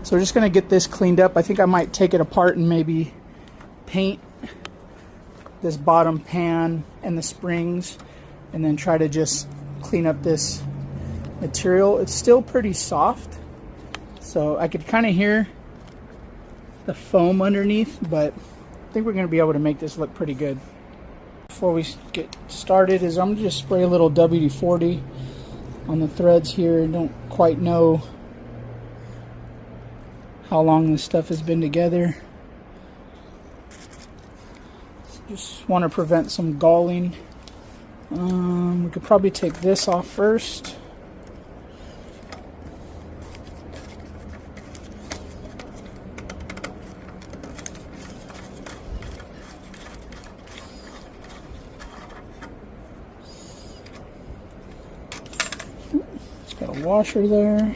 So we're just going to get this cleaned up. I think I might take it apart and maybe paint this bottom pan and the springs, and then try to just clean up this material. It's still pretty soft, so I could kind of hear the foam underneath, but I think we're going to be able to make this look pretty good. Before we get started, I'm going to just spray a little WD-40 on the threads here. I don't quite know how long this stuff has been together. Just want to prevent some galling. We could probably take this off first. It's got a washer there.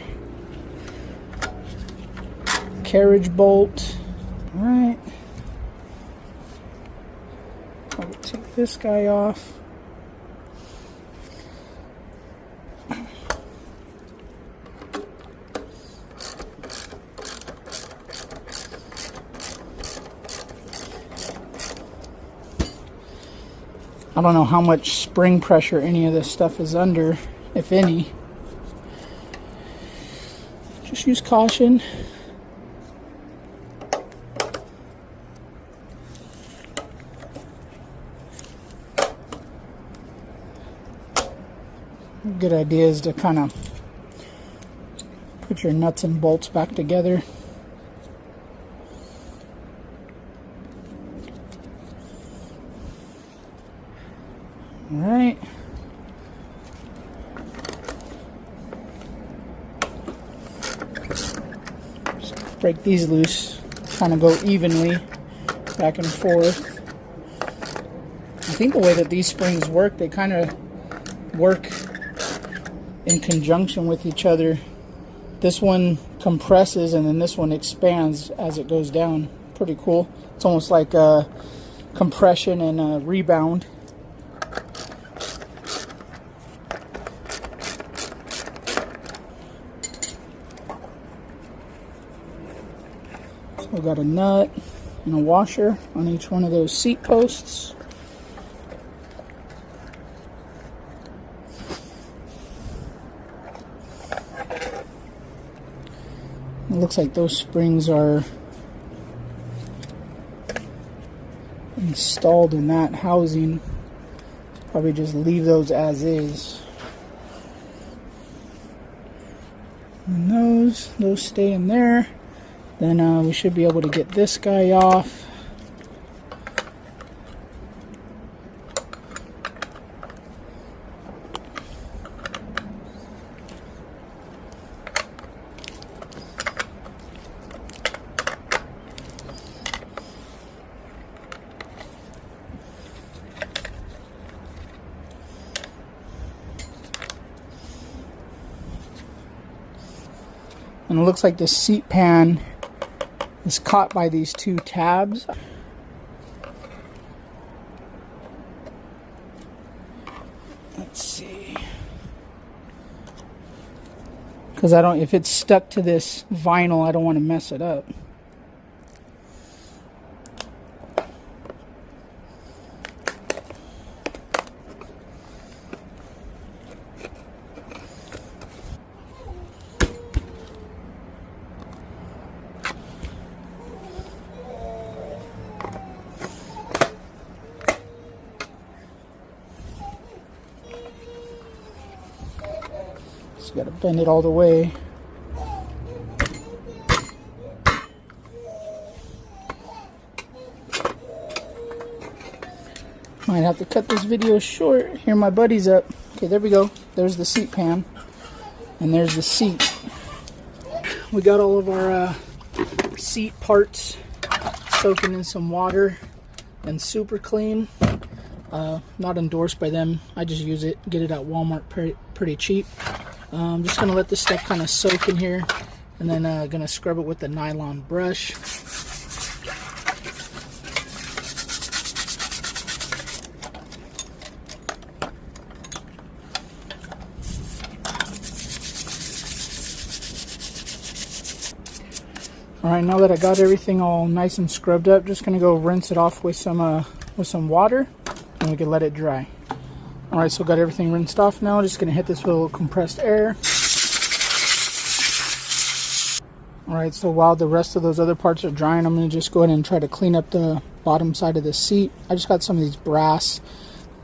Carriage bolt. All right. I'll take this guy off. I don't know how much spring pressure any of this stuff is under, if any. Just use caution. A good idea is to kind of put your nuts and bolts back together. All right. Just break these loose, kind of go evenly back and forth. I think the way that these springs work, they kind of work in conjunction with each other. This one compresses and then this one expands as it goes down. Pretty cool. It's almost like a compression and a rebound. So I've got a nut and a washer on each one of those seat posts. It looks like those springs are installed in that housing. Probably just leave those as is. And those stay in there. Then we should be able to get this guy off. And it looks like the seat pan is caught by these two tabs. Let's see. Because if it's stuck to this vinyl, I don't want to mess it up. Just got to bend it all the way. Might have to cut this video short. Here my buddy's up. Okay, there we go. There's the seat pan. And there's the seat. We got all of our seat parts soaking in some water and super clean. Not endorsed by them. I just use it, get it at Walmart pretty cheap. I'm just going to let this stuff kind of soak in here, and then going to scrub it with the nylon brush. All right, now that I got everything all nice and scrubbed up, just gonna go rinse it off with some water, and we can let it dry. All right, so got everything rinsed off now. Just gonna hit this with a little compressed air. All right, so while the rest of those other parts are drying, I'm gonna just go ahead and try to clean up the bottom side of the seat. I just got some of these brass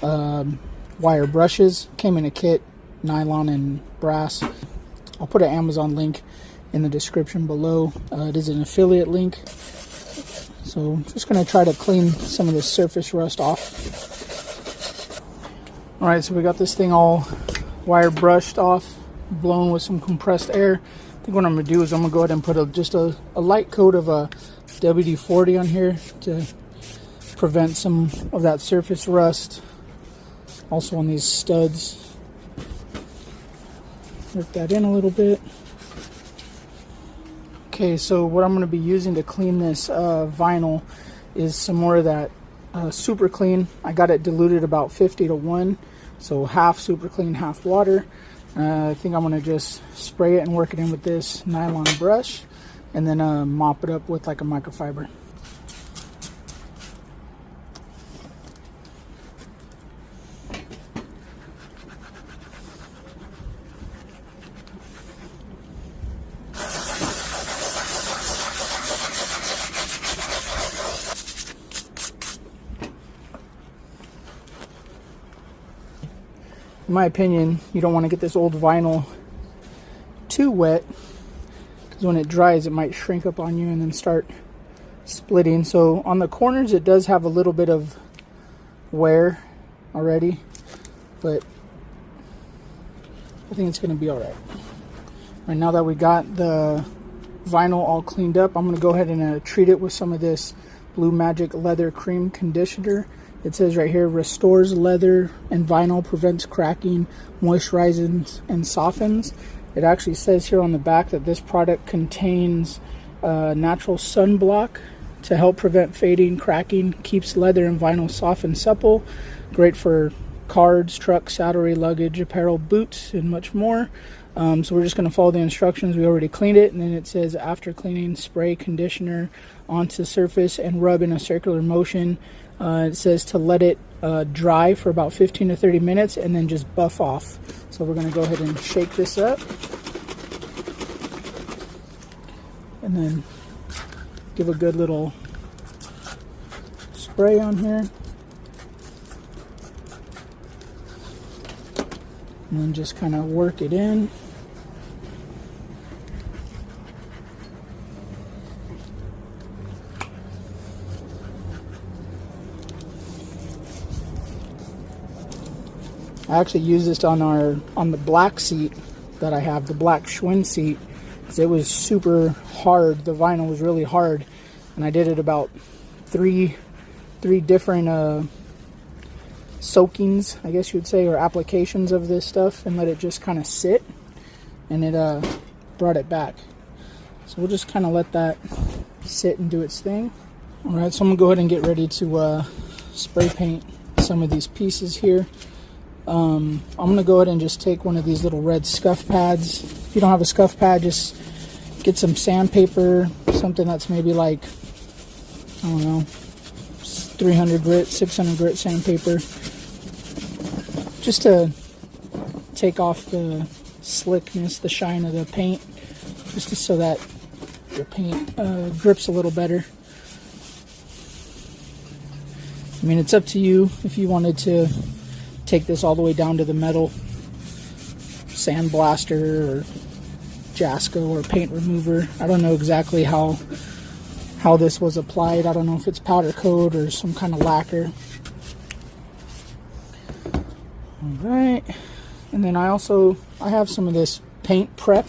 wire brushes. Came in a kit, nylon and brass. I'll put an Amazon link in the description below. It is an affiliate link. So I'm just going to try to clean some of the surface rust off. Alright, so we got this thing all wire brushed off, blown with some compressed air. I think what I'm going to do is I'm going to go ahead and put just a light coat of a WD-40 on here to prevent some of that surface rust. Also on these studs. Work that in a little bit. Okay, so what I'm going to be using to clean this vinyl is some more of that super clean. I got it diluted about 50-1, so half super clean, half water. I think I'm going to just spray it and work it in with this nylon brush, and then mop it up with like a microfiber. In my opinion, you don't want to get this old vinyl too wet, because when it dries it might shrink up on you and then start splitting. So on the corners it does have a little bit of wear already, but I think it's going to be alright. Right, now that we got the vinyl all cleaned up, I'm going to go ahead and treat it with some of this Blue Magic Leather Cream Conditioner. It says right here, restores leather and vinyl, prevents cracking, moisturizes and softens. It actually says here on the back that this product contains natural sunblock to help prevent fading, cracking, keeps leather and vinyl soft and supple. Great for cards, trucks, saddlery, luggage, apparel, boots, and much more. So we're just going to follow the instructions. We already cleaned it, and then it says after cleaning, spray conditioner onto the surface and rub in a circular motion. It says to let it dry for about 15 to 30 minutes and then just buff off. So we're going to go ahead and shake this up and then give a good little spray on here, and then just kind of work it in. I actually used this on the black seat that I have, the black Schwinn seat, because it was super hard. The vinyl was really hard, and I did it about three different soakings, I guess you would say, or applications of this stuff, and let it just kind of sit, and it brought it back. So we'll just kind of let that sit and do its thing. All right, so I'm gonna go ahead and get ready to spray paint some of these pieces here. I'm going to go ahead and just take one of these little red scuff pads. If you don't have a scuff pad, just get some sandpaper, something that's maybe like, I don't know, 300 grit, 600 grit sandpaper, just to take off the slickness, the shine of the paint, just so that your paint grips a little better. I mean, it's up to you if you wanted to take this all the way down to the metal sandblaster or Jasco or paint remover. I don't know exactly how this was applied. I don't know if it's powder coat or some kind of lacquer. Alright, and then I have some of this paint prep.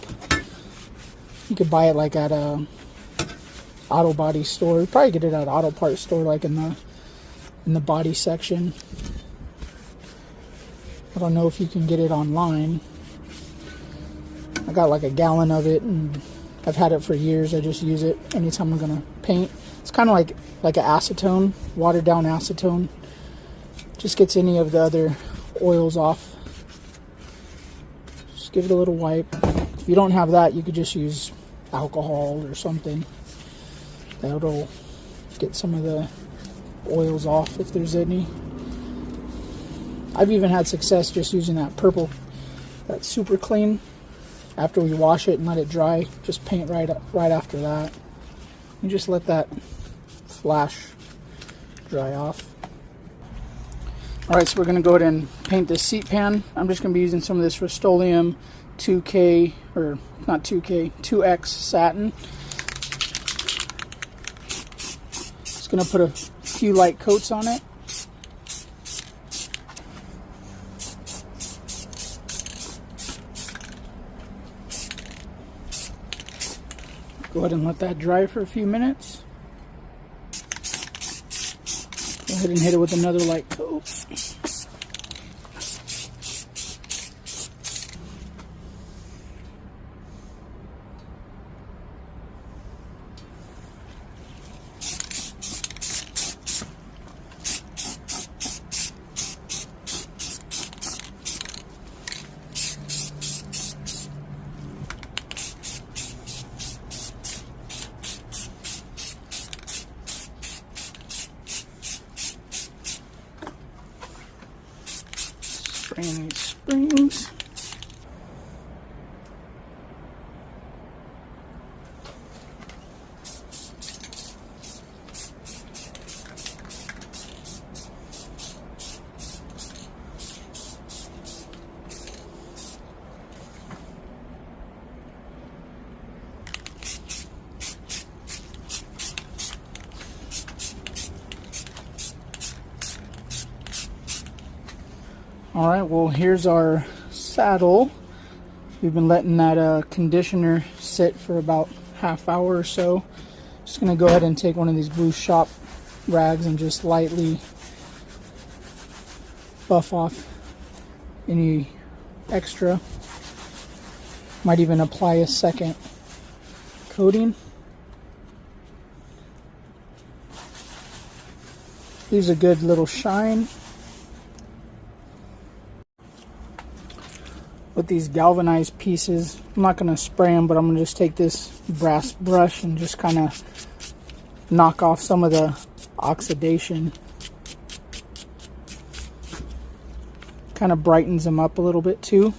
You could buy it like at a auto body store. You probably get it at an auto parts store, like in the body section. I don't know if you can get it online. I got like a gallon of it, and I've had it for years. I just use it anytime I'm gonna paint. It's kind of like an acetone, watered down acetone. Just gets any of the other oils off. Just give it a little wipe. If you don't have that, you could just use alcohol or something. That'll get some of the oils off if there's any. I've even had success just using that purple, that super clean. After we wash it and let it dry, just paint right after that. And just let that flash dry off. Alright, so we're going to go ahead and paint this seat pan. I'm just going to be using some of this Rustoleum 2K, or not 2K, 2X satin. Just going to put a few light coats on it. Go ahead and let that dry for a few minutes. Go ahead and hit it with another light coat. Spraying these springs. Alright, well here's our saddle. We've been letting that conditioner sit for about half hour or so. Just going to go ahead and take one of these blue shop rags and just lightly buff off any extra. Might even apply a second coating. Leaves a good little shine. With these galvanized pieces, I'm not going to spray them, but I'm going to just take this brass brush and just kind of knock off some of the oxidation. Kind of brightens them up a little bit too.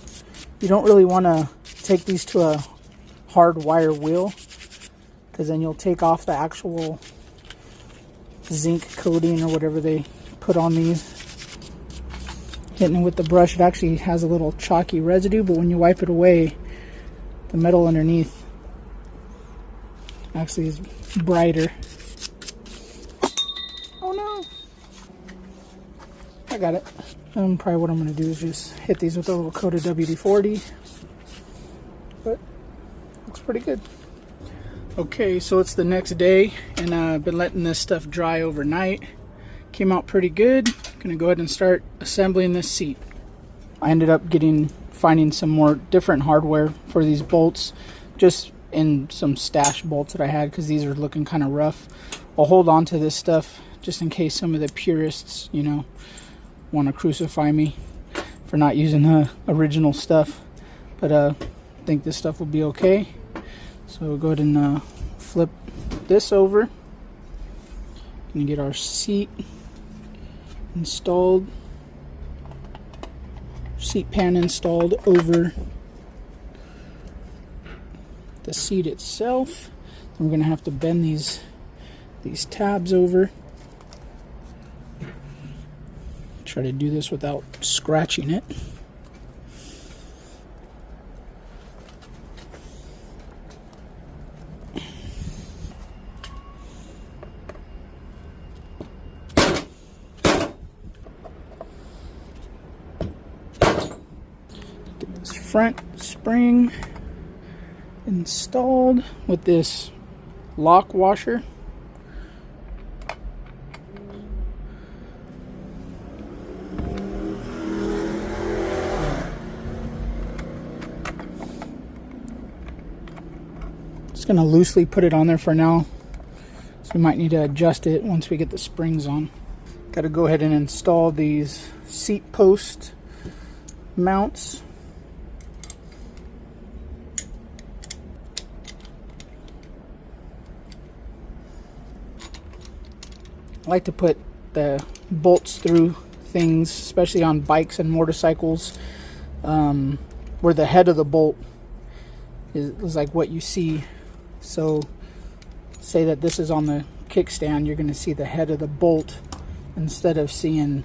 You don't really want to take these to a hard wire wheel, because then you'll take off the actual zinc coating or whatever they put on these. Hitting it with the brush, it actually has a little chalky residue, but when you wipe it away, the metal underneath actually is brighter. Oh no! I got it. Probably what I'm going to do is just hit these with a little coat of WD-40, but looks pretty good. Okay, so it's the next day, and I've been letting this stuff dry overnight. Came out pretty good. Gonna go ahead and start assembling this seat. I ended up finding some more different hardware for these bolts, just in some stash bolts that I had, because these are looking kind of rough. I'll hold on to this stuff just in case some of the purists, you know, want to crucify me for not using the original stuff, but I think this stuff will be okay. So we'll go ahead and flip this over and get our seat installed, seat pan installed over the seat itself. Then we're going to have to bend these tabs over. Try to do this without scratching it. Front spring installed with this lock washer. Just going to loosely put it on there for now, so we might need to adjust it once we get the springs on. Got to go ahead and install these seat post mounts. I like to put the bolts through things, especially on bikes and motorcycles, where the head of the bolt is like what you see. So say that this is on the kickstand, you're going to see the head of the bolt instead of seeing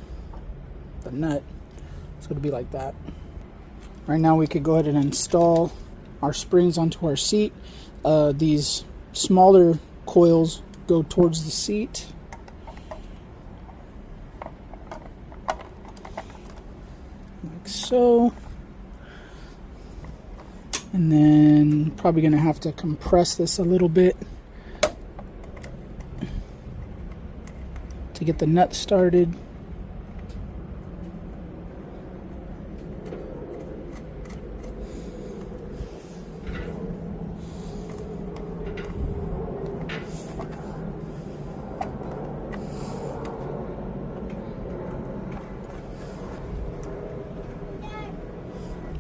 the nut. So it'll be like that. Right now we could go ahead and install our springs onto our seat. These smaller coils go towards the seat. Like so. And then probably going to have to compress this a little bit to get the nut started.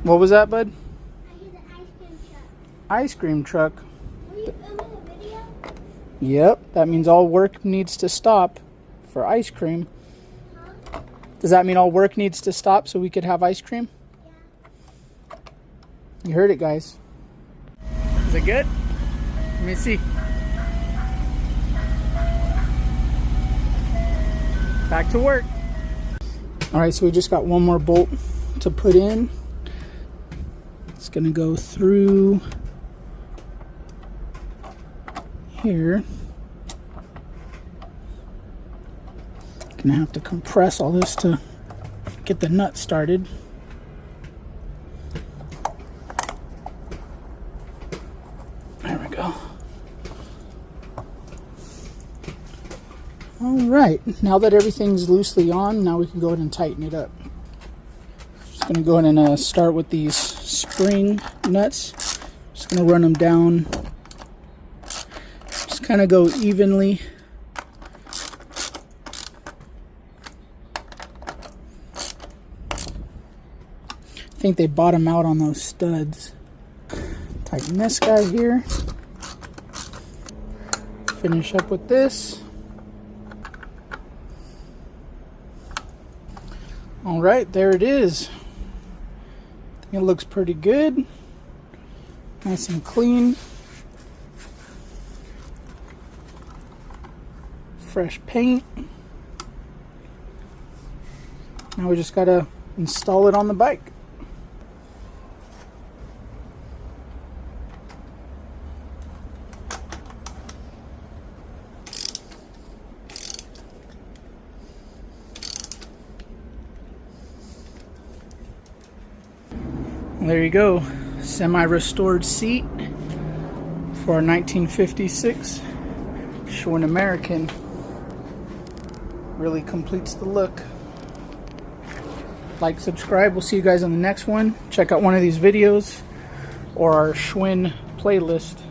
What was that, bud? Ice cream truck. Were you filming a video? Yep, that means all work needs to stop for ice cream. Huh? Does that mean all work needs to stop so we could have ice cream? Yeah. You heard it, guys. Is it good? Let me see. Back to work. All right, so we just got one more bolt to put in. It's gonna go through here. Gonna have to compress all this to get the nut started. There we go. All right, now that everything's loosely on, now we can go ahead and tighten it up. Just gonna go ahead and start with these spring nuts. Just gonna run them down. Just kind of go evenly. I think they bottom out on those studs. Tighten this guy here. Finish up with this. All right, there it is. It looks pretty good. Nice and clean. Fresh paint. Now we just gotta install it on the bike. There you go, semi-restored seat for a 1956 Schwinn American. Really completes the look. Like, subscribe. We'll see you guys on the next one. Check out one of these videos or our Schwinn playlist.